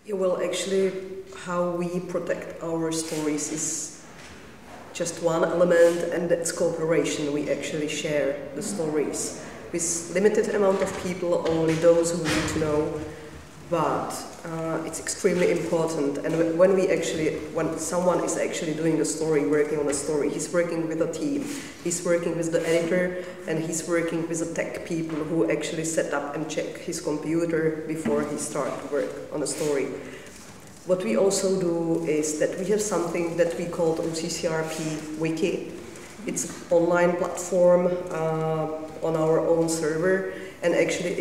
Yeah, well, actually, how we protect our stories is just one element, and that's cooperation. We actually share the stories with limited amount of people, only those who need to know, but it's extremely important. And when someone is actually doing the story, working on a story, he's working with a team, he's working with the editor, and he's working with the tech people who actually set up and check his computer before he starts to work on a story. What we also do is that we have something that we call OCCRP Wiki. It's an online platform on our own server, and actually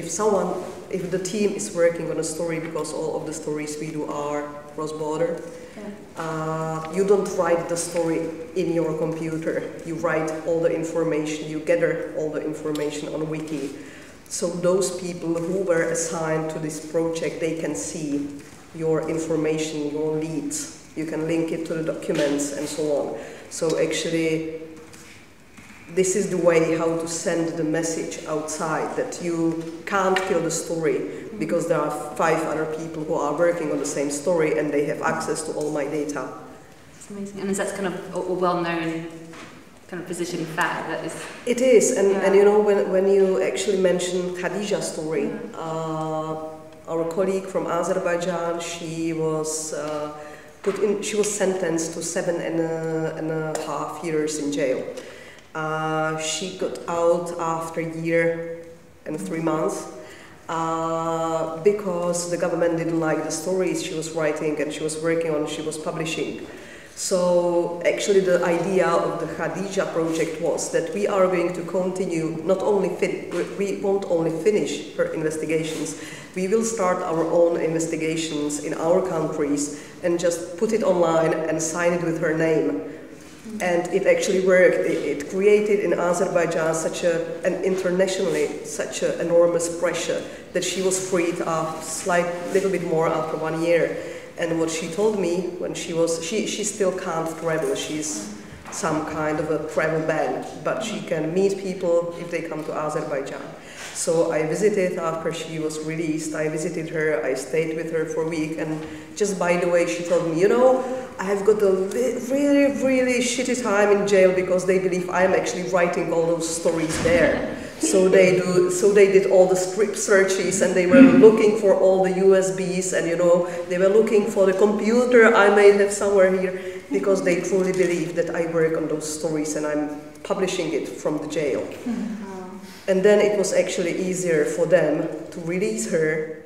if the team is working on a story, because all of the stories we do are cross-border, you don't write the story in your computer, you write all the information, you gather all the information on Wiki. So those people who were assigned to this project, they can see your information, your leads. You can link it to the documents and so on. So actually, this is the way how to send the message outside, that you can't kill the story because there are 5 other people who are working on the same story and they have access to all my data. That's amazing. And is that kind of a well-known kind of position fact that is? It is, and you know, when you actually mentioned Khadija's story, our colleague from Azerbaijan, she was she was sentenced to 7.5 years in jail. She got out after a year and 3 months because the government didn't like the stories she was writing and she was working on, she was publishing. So actually the idea of the Khadija project was that we are going to continue, we won't only finish her investigations, we will start our own investigations in our countries and just put it online and sign it with her name. And it actually worked. It created in Azerbaijan internationally such an enormous pressure that she was freed little bit more after 1 year. And what she told me when she still can't travel. She's some kind of a travel ban, but she can meet people if they come to Azerbaijan. So I visited after she was released. I visited her, I stayed with her for a week, and just by the way, she told me, you know, I have got a really, really shitty time in jail because they believe I'm actually writing all those stories there. So they did all the script searches and they were looking for all the USBs and, you know, they were looking for the computer I may have somewhere here because they truly believe that I work on those stories and I'm publishing it from the jail. And then it was actually easier for them to release her